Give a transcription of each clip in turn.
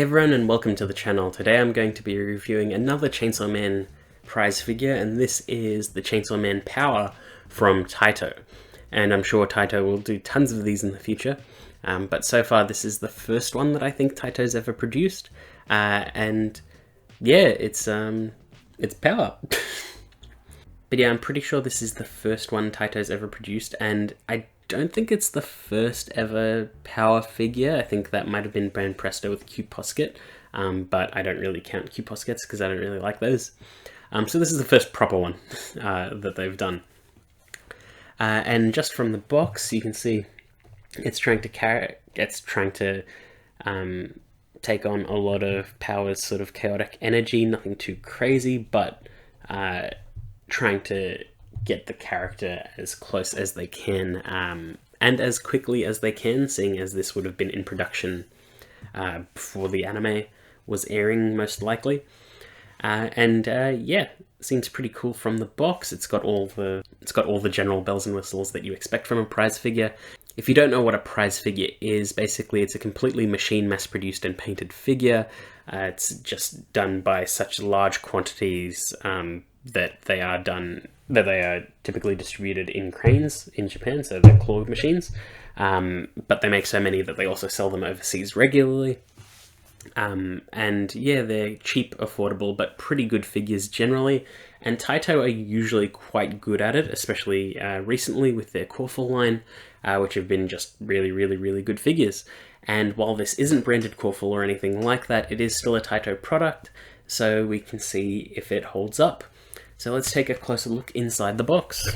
Hey everyone and welcome to the channel. Today I'm going to be reviewing another Chainsaw Man prize figure, and this is the Chainsaw Man Power from Taito. And I'm sure Taito will do tons of these in the future, but so far this is the first one that I think Taito's ever produced, and yeah, it's Power. But yeah, I'm pretty sure this is the first one Taito's ever produced, and I don't think it's the first ever Power figure. I think that might have been Brand Presto with Q Posket, but I don't really count Q Poskets because I don't really like those. So this is the first proper one that they've done. And just from the box, you can see it's trying to take on a lot of Power's sort of chaotic energy. Nothing too crazy, but trying to get the character as close as they can and as quickly as they can, seeing as this would have been in production before the anime was airing, most likely. Yeah, seems pretty cool from the box. It's got all the general bells and whistles that you expect from a prize figure. If you don't know what a prize figure is, basically it's a completely machine mass-produced and painted figure. It's just done by such large quantities that they are typically distributed in cranes in Japan, so they're claw machines. But they make so many that they also sell them overseas regularly. And yeah, they're cheap, affordable, but pretty good figures generally. And Taito are usually quite good at it, especially recently with their Corfu line, which have been just really good figures. And while this isn't branded Corfu or anything like that, it is still a Taito product, so we can see if it holds up. So let's take a closer look inside the box.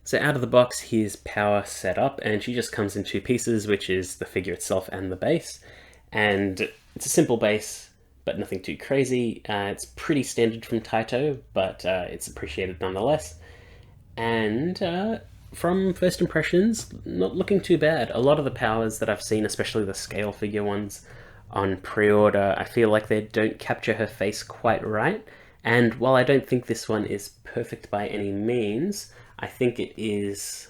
So out of the box, here's Power set up, and she just comes in two pieces, which is the figure itself and the base. And it's a simple base, but nothing too crazy. It's pretty standard from Taito, but it's appreciated nonetheless. And from first impressions, not looking too bad. A lot of the Powers that I've seen, especially the scale figure ones on pre-order, I feel like they don't capture her face quite right. And while I don't think this one is perfect by any means, I think it is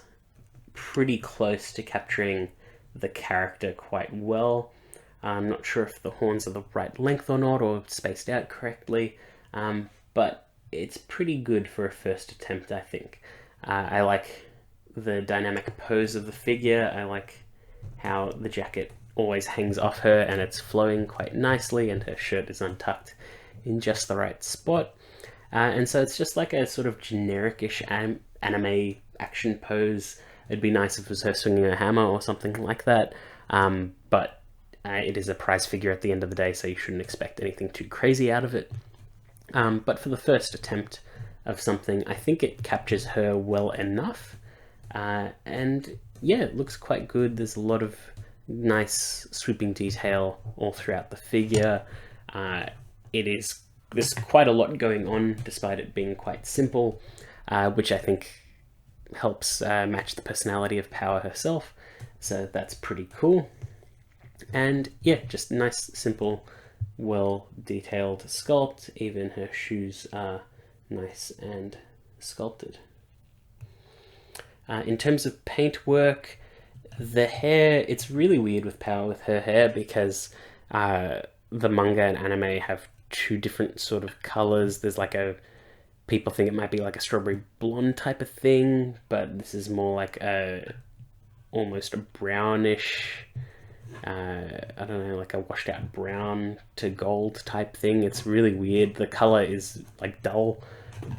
pretty close to capturing the character quite well. I'm not sure if the horns are the right length or not, or spaced out correctly, but it's pretty good for a first attempt, I think. I like the dynamic pose of the figure. I like how the jacket always hangs off her and it's flowing quite nicely, and her shirt is untucked in just the right spot. And so it's just like a sort of generic-ish anime action pose. It'd be nice if it was her swinging a hammer or something like that, but it is a prize figure at the end of the day, so you shouldn't expect anything too crazy out of it. But for the first attempt of something, I think it captures her well enough. And yeah, it looks quite good. There's a lot of nice sweeping detail all throughout the figure. There's quite a lot going on, despite it being quite simple, which I think helps match the personality of Power herself. So that's pretty cool. And yeah, just nice, simple, well-detailed sculpt. Even her shoes are nice and sculpted. In terms of paintwork, the hair, it's really weird with Power with her hair, because the manga and anime have two different sort of colors. There's like people think it might be like a strawberry blonde type of thing, but this is more like almost a brownish, I don't know, like a washed out brown to gold type thing. It's really weird. The color is like dull,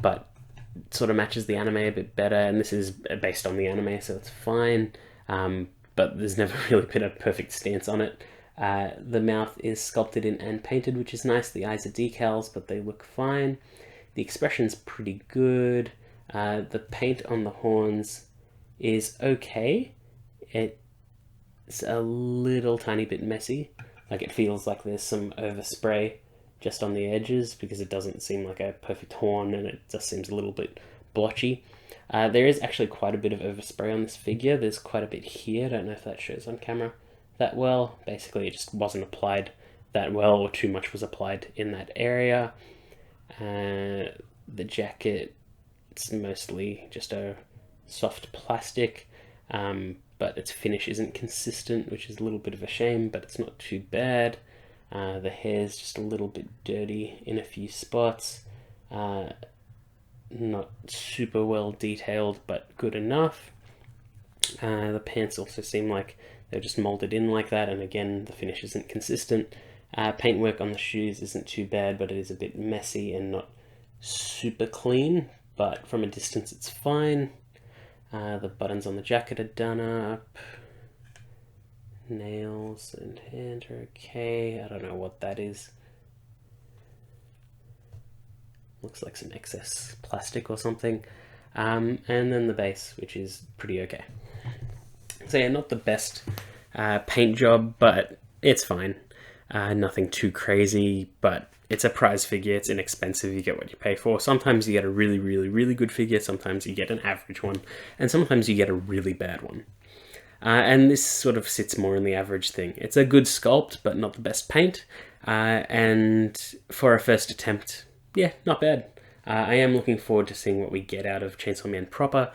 but it sort of matches the anime a bit better, and this is based on the anime, so it's fine. But there's never really been a perfect stance on it. The mouth is sculpted in and painted, which is nice. The eyes are decals, but they look fine. The expression's pretty good. The paint on the horns is okay. It's a little tiny bit messy. Like, it feels like there's some overspray just on the edges, because it doesn't seem like a perfect horn, and it just seems a little bit blotchy. There is actually quite a bit of overspray on this figure. There's quite a bit here. I don't know if that shows on camera that well. Basically, it just wasn't applied that well, or too much was applied in that area. The jacket, it's mostly just a soft plastic, but its finish isn't consistent, which is a little bit of a shame, but it's not too bad. The hair's just a little bit dirty in a few spots. Not super well detailed, but good enough. The pants also seem like they're just molded in like that, and again, the finish isn't consistent. Paintwork on the shoes isn't too bad, but it is a bit messy and not super clean, but from a distance it's fine. The buttons on the jacket are done up. Nails and hand are okay. I don't know what that is. Looks like some excess plastic or something. And then the base, which is pretty okay. So yeah, not the best paint job, but it's fine. Nothing too crazy, but it's a prize figure. It's inexpensive. You get what you pay for. Sometimes you get a really, really, really good figure. Sometimes you get an average one. And sometimes you get a really bad one. And this sort of sits more in the average thing. It's a good sculpt, but not the best paint. And for a first attempt, yeah, not bad. I am looking forward to seeing what we get out of Chainsaw Man proper,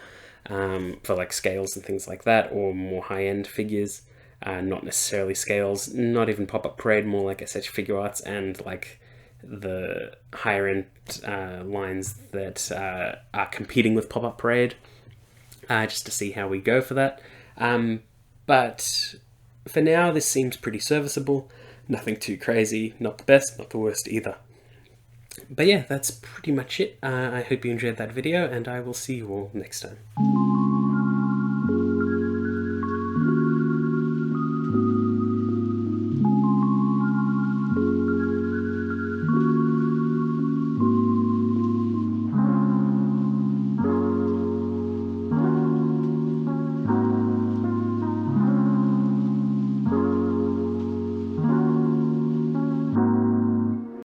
for like scales and things like that, or more high-end figures. Not necessarily scales, not even Pop-Up Parade, more like SH Figure Arts and like the higher-end lines that are competing with Pop-Up Parade, just to see how we go for that. But for now, this seems pretty serviceable. Nothing too crazy, not the best, not the worst either. But yeah, that's pretty much it. I hope you enjoyed that video, and I will see you all next time.